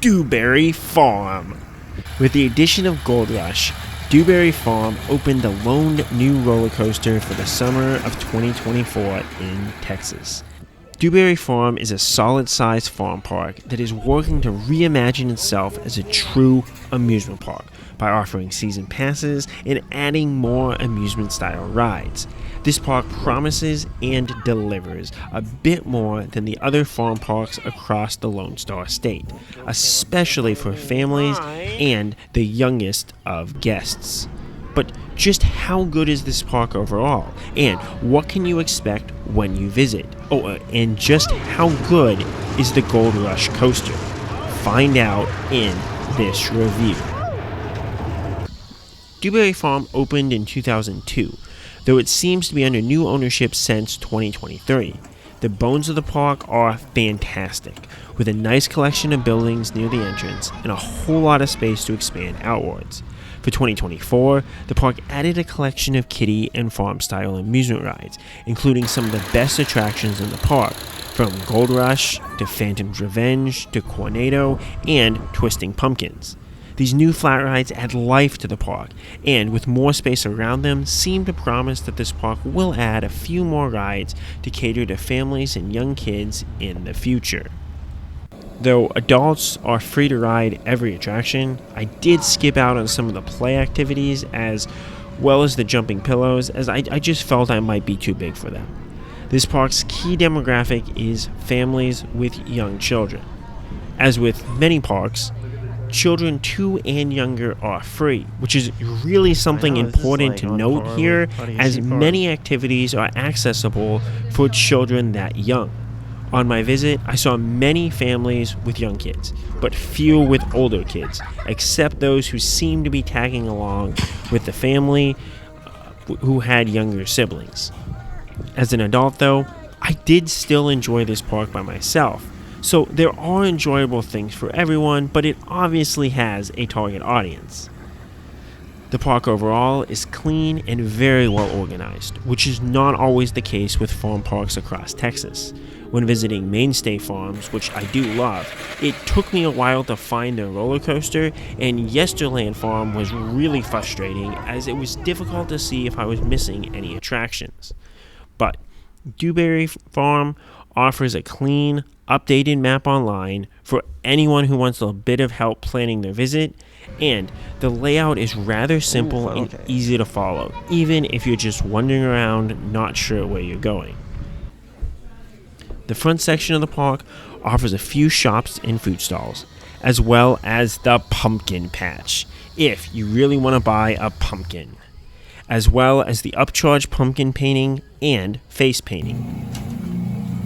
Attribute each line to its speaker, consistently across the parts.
Speaker 1: Dewberry Farm. With the addition of Gold Rush, Dewberry Farm opened the lone new roller coaster for the summer of 2024 in Texas. Dewberry Farm is a solid-sized farm park that is working to reimagine itself as a true amusement park by offering season passes and adding more amusement-style rides. This park promises and delivers a bit more than the other farm parks across the Lone Star State, especially for families and the youngest of guests. But just how good is this park overall, and what can you expect when you visit? And just how good is the Gold Rush coaster? Find out in this review. Dewberry Farm opened in 2002, though it seems to be under new ownership since 2023. The bones of the park are fantastic, with a nice collection of buildings near the entrance and a whole lot of space to expand outwards. For 2024, the park added a collection of kiddie and farm-style amusement rides, including some of the best attractions in the park, from Gold Rush to Phantom's Revenge to Cornado and Twisting Pumpkins. These new flat rides add life to the park, and with more space around them, seem to promise that this park will add a few more rides to cater to families and young kids in the future. Though adults are free to ride every attraction, I did skip out on some of the play activities as well as the jumping pillows, as I just felt I might be too big for them. This park's key demographic is families with young children. As with many parks, children 2 and younger are free, which is really something important to note here, as many activities are accessible for children that young. On my visit, I saw many families with young kids, but few with older kids, except those who seemed to be tagging along with the family who had younger siblings. As an adult, though, I did still enjoy this park by myself. So there are enjoyable things for everyone, but it obviously has a target audience. The park overall is clean and very well organized, which is not always the case with farm parks across Texas. When visiting Mainstay Farms, which I do love, it took me a while to find their roller coaster, and Yesterland Farm was really frustrating as it was difficult to see if I was missing any attractions. But Dewberry Farm offers a clean, updated map online for anyone who wants a bit of help planning their visit, and the layout is rather simple and easy to follow, even if you're just wandering around not sure where you're going. The front section of the park offers a few shops and food stalls, as well as the pumpkin patch, if you really want to buy a pumpkin, as well as the upcharge pumpkin painting and face painting.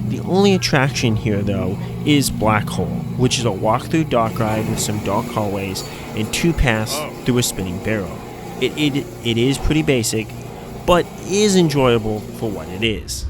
Speaker 1: The only attraction here, though, is Black Hole, which is a walk-through dark ride with some dark hallways and 2 paths through a spinning barrel. It is pretty basic, but is enjoyable for what it is.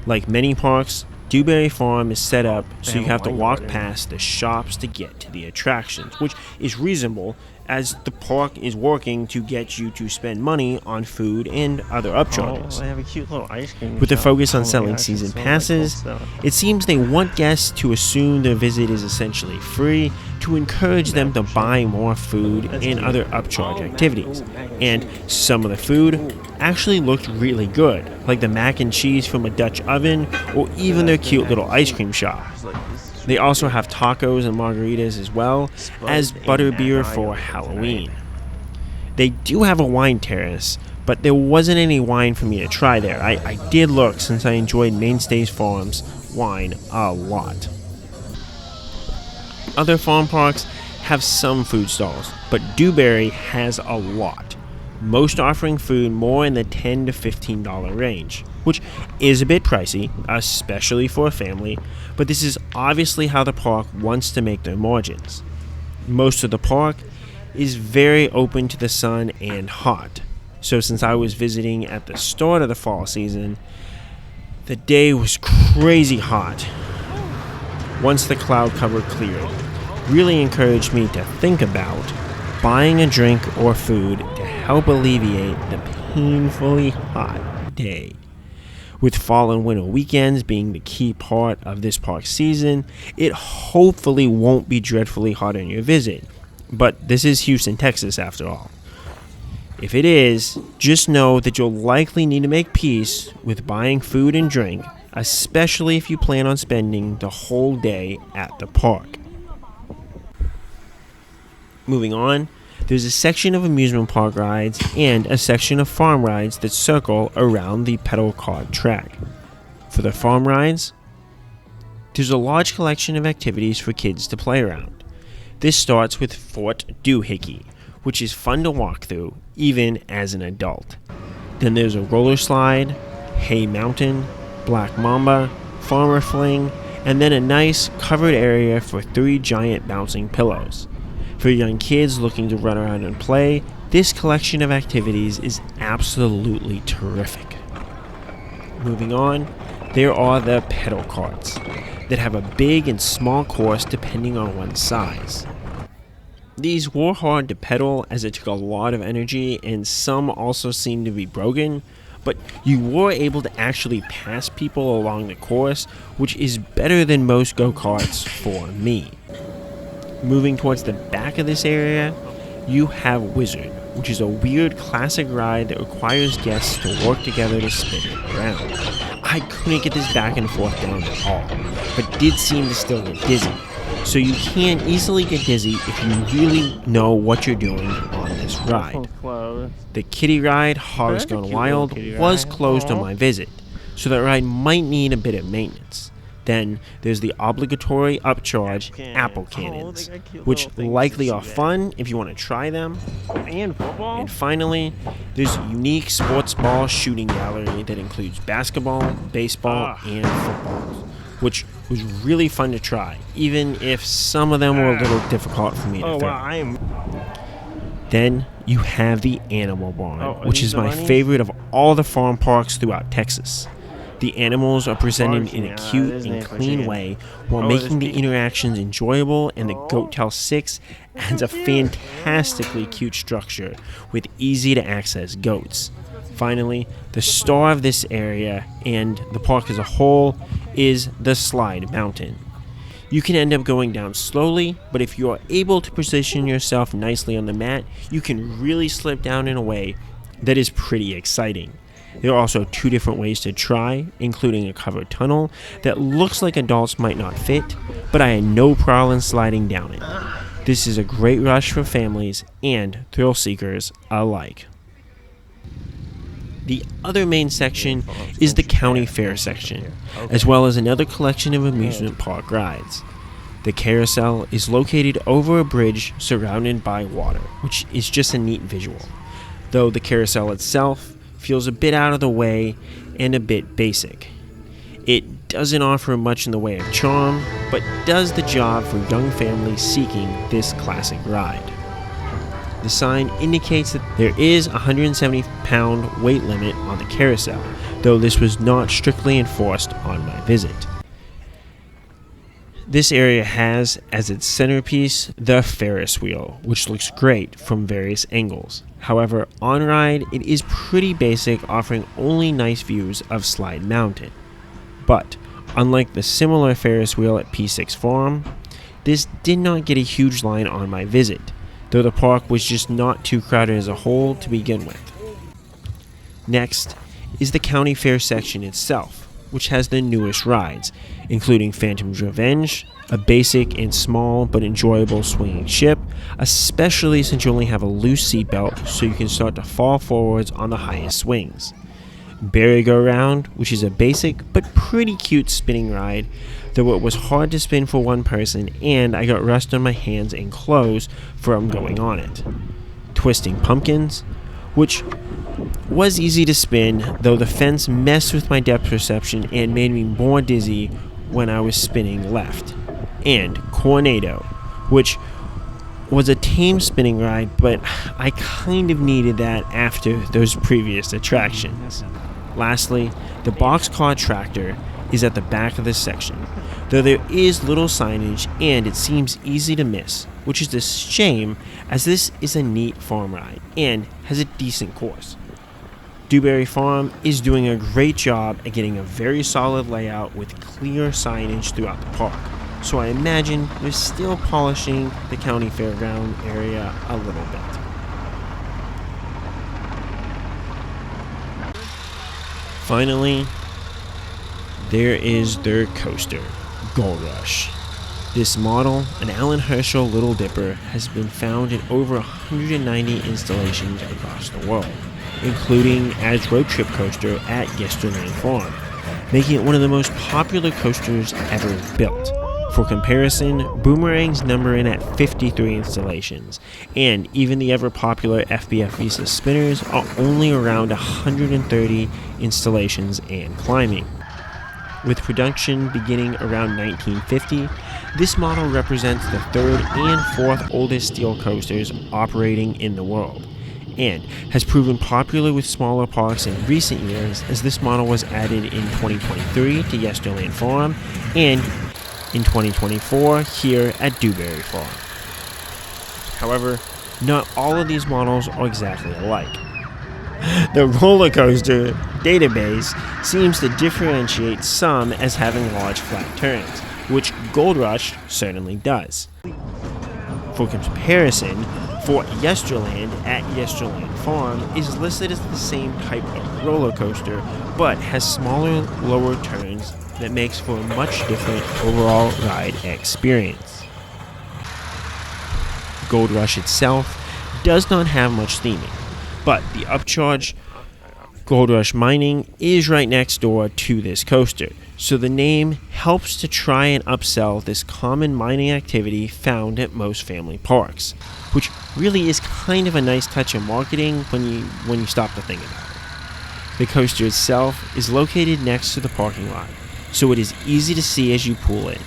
Speaker 1: Like many parks, Dewberry Farm is set up so you have to walk past the shops to get to the attractions, which is reasonable as the park is working to get you to spend money on food and other upcharges.
Speaker 2: They have a cute little ice cream
Speaker 1: With the
Speaker 2: shop.
Speaker 1: focus on selling season passes, it seems they want guests to assume their visit is essentially free to encourage them to buy more food and other upcharge activities. And some of the food actually looked really good, like the mac and cheese from a Dutch oven or even their cute little ice cream shop. They also have tacos and margaritas as well as butterbeer for Halloween. They do have a wine terrace, but there wasn't any wine for me to try there. I did look since I enjoyed Mainstay Farms wine a lot. Other farm parks have some food stalls, but Dewberry has a lot, most offering food more in the $10 to $15 range, which is a bit pricey, especially for a family, but this is obviously how the park wants to make their margins. Most of the park is very open to the sun and hot, so since I was visiting at the start of the fall season, the day was crazy hot. Once the cloud cover cleared, really encouraged me to think about buying a drink or food to help alleviate the painfully hot day. With fall and winter weekends being the key part of this park season, it hopefully won't be dreadfully hot on your visit. But this is Houston, Texas after all. If it is, just know that you'll likely need to make peace with buying food and drink, especially if you plan on spending the whole day at the park. Moving on, there's a section of amusement park rides and a section of farm rides that circle around the pedal cart track. For the farm rides, there's a large collection of activities for kids to play around. This starts with Fort Doohickey, which is fun to walk through, even as an adult. Then there's a roller slide, Hay Mountain, Black Mamba, Farmer Fling, and then a nice covered area for 3 giant bouncing pillows. For young kids looking to run around and play, this collection of activities is absolutely terrific. Moving on, there are the pedal carts that have a big and small course depending on one's size. These were hard to pedal as it took a lot of energy, and some also seemed to be broken, but you were able to actually pass people along the course, which is better than most go-karts for me. Moving towards the back of this area, you have Wizard, which is a weird classic ride that requires guests to work together to spin it around. I couldn't get this back and forth down at all, but did seem to still get dizzy. So you can easily get dizzy if you really know what you're doing on this ride. The Kiddie ride, Hogs Gone Wild, was closed on my visit, so that ride might need a bit of maintenance. Then there's the obligatory upcharge apple cannons, which likely are fun if you want to try them. And finally, there's a unique sports ball shooting gallery that includes basketball, baseball, and football, which was really fun to try, even if some of them were a little difficult for me to throw. Then you have the Animal Barn, which is my favorite of all the farm parks throughout Texas. The animals are presented in a cute and clean way while making the interactions enjoyable, and the Goat Tail 6 adds a fantastically cute structure with easy to access goats. Finally, the star of this area and the park as a whole is the Slide Mountain. You can end up going down slowly, but if you are able to position yourself nicely on the mat, you can really slip down in a way that is pretty exciting. There are also 2 different ways to try, including a covered tunnel that looks like adults might not fit, but I had no problem sliding down it. This is a great rush for families and thrill seekers alike. The other main section is the county fair section, as well as another collection of amusement park rides. The carousel is located over a bridge surrounded by water, which is just a neat visual, though the carousel itself feels a bit out of the way and a bit basic. It doesn't offer much in the way of charm, but does the job for young families seeking this classic ride. The sign indicates that there is a 170-pound weight limit on the carousel, though this was not strictly enforced on my visit. This area has, as its centerpiece, the Ferris wheel, which looks great from various angles. However, on ride, it is pretty basic, offering only nice views of Slide Mountain. But, unlike the similar Ferris wheel at P6 Farm, this did not get a huge line on my visit, though the park was just not too crowded as a whole to begin with. Next is the county fair section itself, which has the newest rides, including Phantom's Revenge, a basic and small but enjoyable swinging ship, especially since you only have a loose seatbelt so you can start to fall forwards on the highest swings. Merry-Go-Round, which is a basic but pretty cute spinning ride, though it was hard to spin for one person and I got rust on my hands and clothes from going on it. Twisting Pumpkins, which was easy to spin, though the fence messed with my depth perception and made me more dizzy when I was spinning left. And Coronado, which was a tame spinning ride, but I kind of needed that after those previous attractions. Lastly, the boxcar tractor is at the back of this section, though there is little signage and it seems easy to miss, which is a shame as this is a neat farm ride and has a decent course. Dewberry Farm is doing a great job at getting a very solid layout with clear signage throughout the park, so I imagine they're still polishing the county fairground area a little bit. Finally, there is their coaster, Gold Rush. This model, an Hershel Little Dipper, has been found in over 190 installations across the world, including as road trip coaster at Dewberry Farm, making it one of the most popular coasters ever built. For comparison, Boomerang's number in at 53 installations, and even the ever-popular FBF Visa spinners are only around 130 installations and climbing. With production beginning around 1950, this model represents the third and fourth oldest steel coasters operating in the world, and has proven popular with smaller parks in recent years, as this model was added in 2023 to Dewberry Farm and in 2024 here at Dewberry Farm. However, not all of these models are exactly alike. The roller coaster database seems to differentiate some as having large flat turns, which Gold Rush certainly does. For comparison, Fort Yesterland at Yesterland Farm is listed as the same type of roller coaster, but has smaller lower turns that makes for a much different overall ride experience. Gold Rush itself does not have much theming, but the upcharge Gold Rush Mining is right next door to this coaster, so the name helps to try and upsell this common mining activity found at most family parks, which really is kind of a nice touch of marketing when you stop to think about it. The coaster itself is located next to the parking lot, so it is easy to see as you pull in,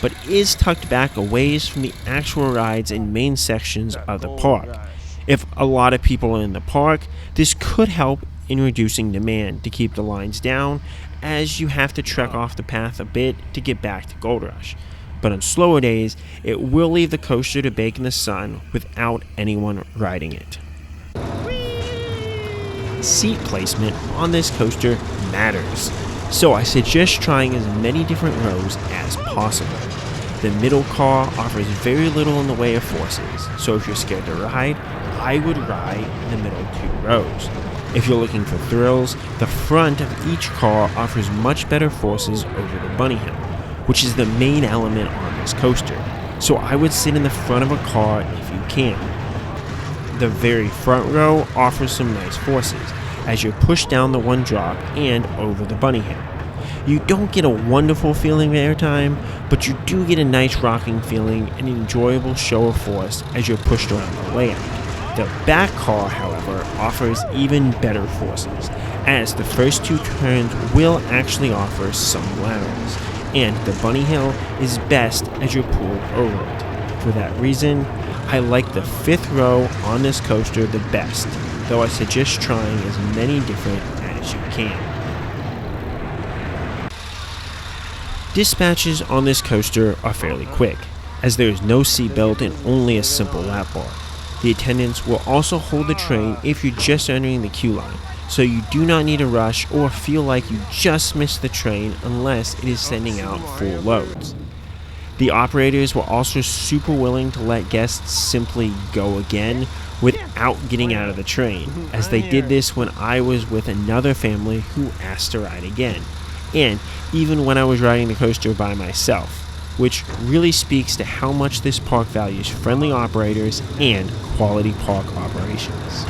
Speaker 1: but is tucked back a ways from the actual rides and main sections of the park. If a lot of people are in the park, this could help in reducing demand to keep the lines down, as you have to trek off the path a bit to get back to Gold Rush. But on slower days, it will leave the coaster to bake in the sun without anyone riding it. Seat placement on this coaster matters, so I suggest trying as many different rows as possible. The middle car offers very little in the way of forces, so if you're scared to ride, I would ride the middle two rows. If you're looking for thrills, the front of each car offers much better forces over the bunny hill, which is the main element on this coaster, so I would sit in the front of a car if you can. The very front row offers some nice forces, as you're pushed down the one drop and over the bunny hill. You don't get a wonderful feeling of airtime, but you do get a nice rocking feeling and an enjoyable show of force as you're pushed around the layout. The back car, however, offers even better forces, as the first two turns will actually offer some laterals, and the bunny hill is best as you're pulled over it. For that reason, I like the fifth row on this coaster the best, though I suggest trying as many different as you can. Dispatches on this coaster are fairly quick, as there is no seatbelt and only a simple lap bar. The attendants will also hold the train if you're just entering the queue line, so you do not need to rush or feel like you just missed the train unless it is sending out full loads. The operators were also super willing to let guests simply go again without getting out of the train, as they did this when I was with another family who asked to ride again, and even when I was riding the coaster by myself, which really speaks to how much this park values friendly operators and quality park operations.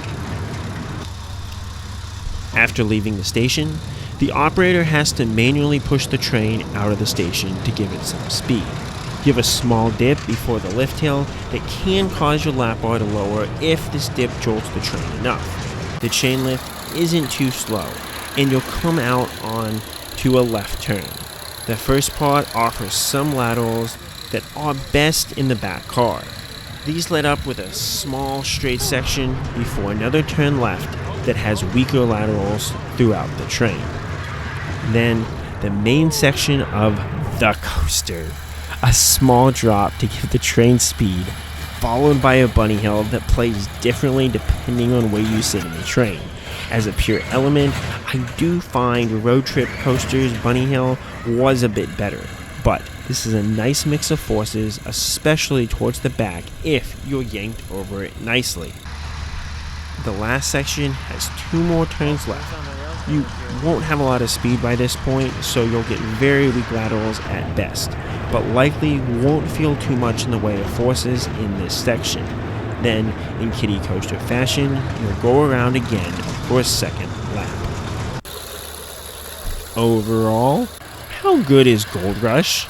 Speaker 1: After leaving the station, the operator has to manually push the train out of the station to give it some speed. You have a small dip before the lift hill that can cause your lap bar to lower if this dip jolts the train enough. The chain lift isn't too slow, and you'll come out on to a left turn. The first part offers some laterals that are best in the back car. These let up with a small straight section before another turn left that has weaker laterals throughout the train. Then the main section of the coaster, a small drop to give the train speed, followed by a bunny hill that plays differently depending on where you sit in the train, As a pure element, I do find Road Trip Coaster's Bunny Hill was a bit better, but this is a nice mix of forces, especially towards the back if you're yanked over it nicely. The last section has 2 more turns left. You won't have a lot of speed by this point, so you'll get very weak laterals at best, but likely won't feel too much in the way of forces in this section. Then, in Kiddie Coaster fashion, you'll go around again for a second lap. Overall, how good is Gold Rush?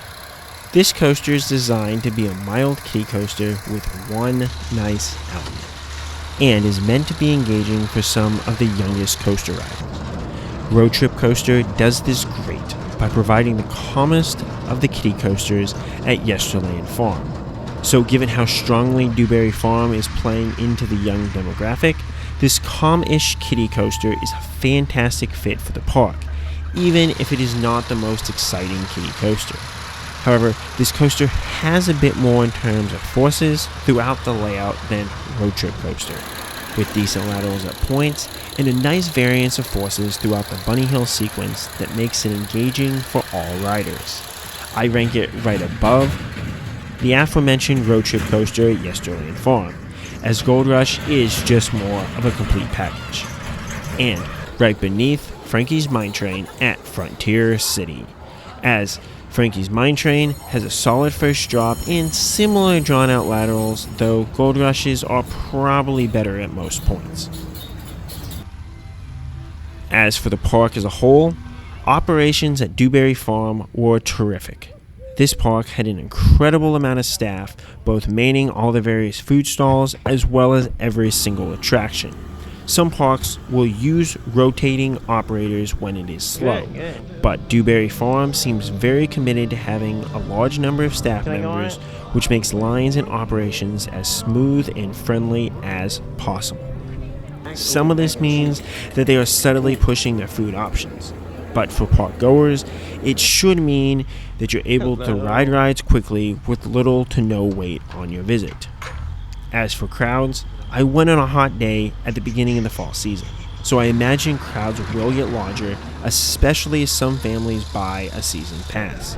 Speaker 1: This coaster is designed to be a mild kiddie coaster with one nice element, and is meant to be engaging for some of the youngest coaster riders. Road Trip Coaster does this great by providing the calmest of the kiddie coasters at Dewberry Farm. So given how strongly Dewberry Farm is playing into the young demographic, this calm-ish kiddie coaster is a fantastic fit for the park, even if it is not the most exciting kiddie coaster. However, this coaster has a bit more in terms of forces throughout the layout than Road Trip Coaster, with decent laterals at points and a nice variance of forces throughout the Bunny Hill sequence that makes it engaging for all riders. I rank it right above the aforementioned Road Trip Coaster at Dewberry Farm, as Gold Rush is just more of a complete package. And right beneath Frankie's Mine Train at Frontier City, as Frankie's Mine Train has a solid first drop and similar drawn-out laterals, though Gold Rushes are probably better at most points. As for the park as a whole, operations at Dewberry Farm were terrific. This park had an incredible amount of staff, both manning all the various food stalls as well as every single attraction. Some parks will use rotating operators when it is slow, but Dewberry Farm seems very committed to having a large number of staff members, which makes lines and operations as smooth and friendly as possible. Some of this means that they are steadily pushing their food options, but for park goers, it should mean that you're able to ride rides quickly with little to no wait on your visit. As for crowds, I went on a hot day at the beginning of the fall season, so I imagine crowds will get larger, especially as some families buy a season pass.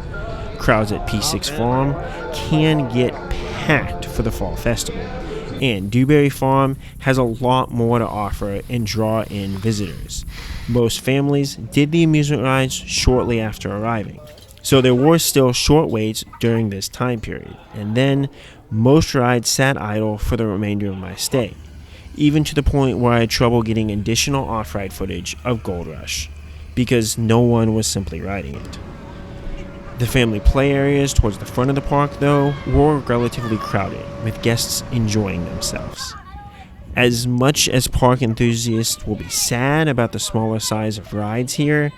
Speaker 1: Crowds at P6 Farm can get packed for the fall festival, and Dewberry Farm has a lot more to offer and draw in visitors. Most families did the amusement rides shortly after arriving, so there were still short waits during this time period, and then most rides sat idle for the remainder of my stay, even to the point where I had trouble getting additional off-ride footage of Gold Rush, because no one was simply riding it. The family play areas towards the front of the park, though, were relatively crowded, with guests enjoying themselves. As much as park enthusiasts will be sad about the smaller size of rides here,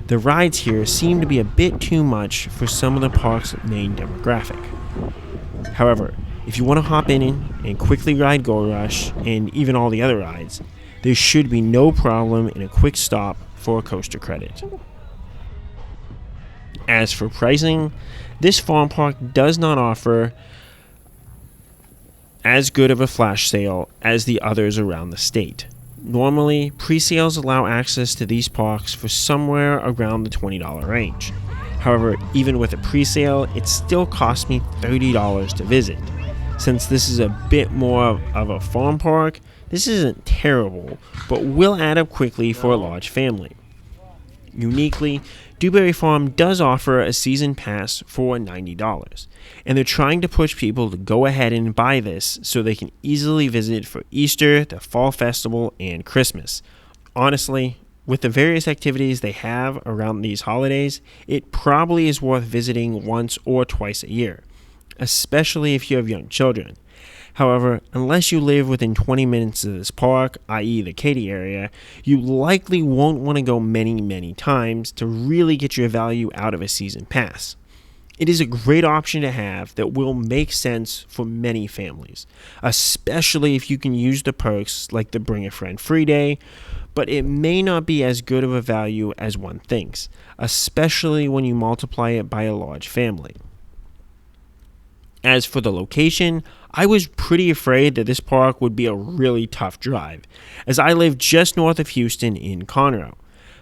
Speaker 1: the rides here seem to be a bit too much for some of the park's main demographic. However, if you want to hop in and quickly ride Gold Rush and even all the other rides, there should be no problem in a quick stop for a coaster credit. As for pricing, this farm park does not offer as good of a flash sale as the others around the state. Normally, pre-sales allow access to these parks for somewhere around the $20 range. However, even with a pre-sale, it still costs me $30 to visit. Since this is a bit more of a farm park, this isn't terrible, but will add up quickly for a large family. Uniquely, Dewberry Farm does offer a season pass for $90, and they're trying to push people to go ahead and buy this so they can easily visit for Easter, the Fall Festival, and Christmas. Honestly, with the various activities they have around these holidays, it probably is worth visiting once or twice a year, especially if you have young children. However, unless you live within 20 minutes of this park, i.e. the Katy area, you likely won't want to go many times to really get your value out of a season pass. It is a great option to have that will make sense for many families, especially if you can use the perks like the Bring a Friend free day, but it may not be as good of a value as one thinks, especially when you multiply it by a large family. As for the location, I was pretty afraid that this park would be a really tough drive, as I live just north of Houston in Conroe.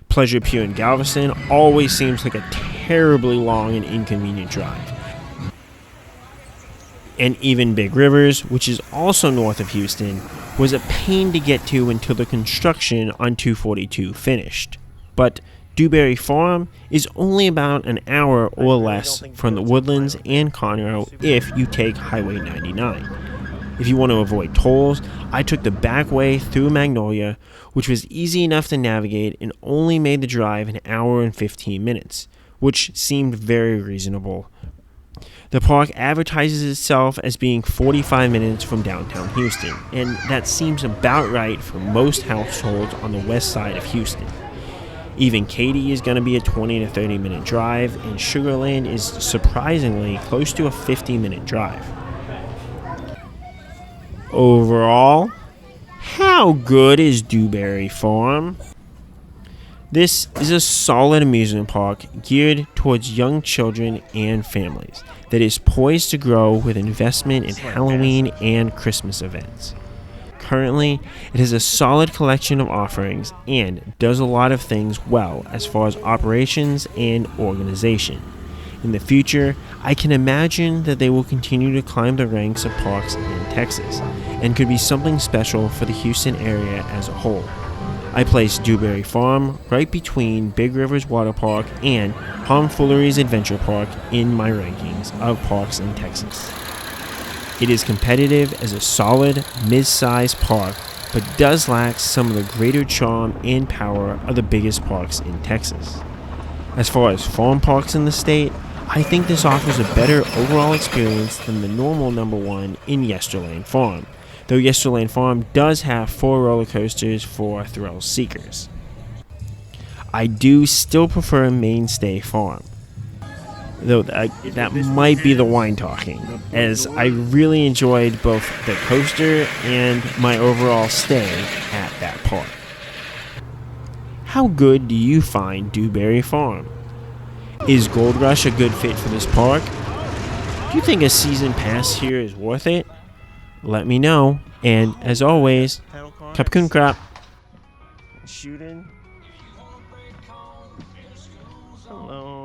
Speaker 1: Pleasure Pier in Galveston always seems like a terribly long and inconvenient drive. And even Big Rivers, which is also north of Houston, was a pain to get to until the construction on 242 finished. But Dewberry Farm is only about an hour or less from the Woodlands and Conroe if you take Highway 99. If you want to avoid tolls, I took the back way through Magnolia, which was easy enough to navigate and only made the drive an hour and 15 minutes, which seemed very reasonable. The park advertises itself as being 45 minutes from downtown Houston, and that seems about right for most households on the west side of Houston. Even Katy is going to be a 20 to 30 minute drive, and Sugar Land is surprisingly close to a 50-minute drive. Overall, how good is Dewberry Farm? This is a solid amusement park geared towards young children and families that is poised to grow with investment in Halloween and Christmas events. Currently, it has a solid collection of offerings and does a lot of things well as far as operations and organization. In the future, I can imagine that they will continue to climb the ranks of parks in Texas and could be something special for the Houston area as a whole. I place Dewberry Farm right between Big Rivers Water Park and Tomfoolery's Adventure Park in my rankings of parks in Texas. It is competitive as a solid, mid-sized park, but does lack some of the greater charm and power of the biggest parks in Texas. As far as farm parks in the state, I think this offers a better overall experience than the normal number one in Yesterland Farm, though Yesterland Farm does have 4 roller coasters for thrill seekers. I do still prefer Mainstay Farm, though that might be the wine talking, as I really enjoyed both the coaster and my overall stay at that park. How good do you find Dewberry Farm? Is Gold Rush a good fit for this park? Do you think a season pass here is worth it? Let me know, and as always, Kapkun Krap. Shooting. Hello.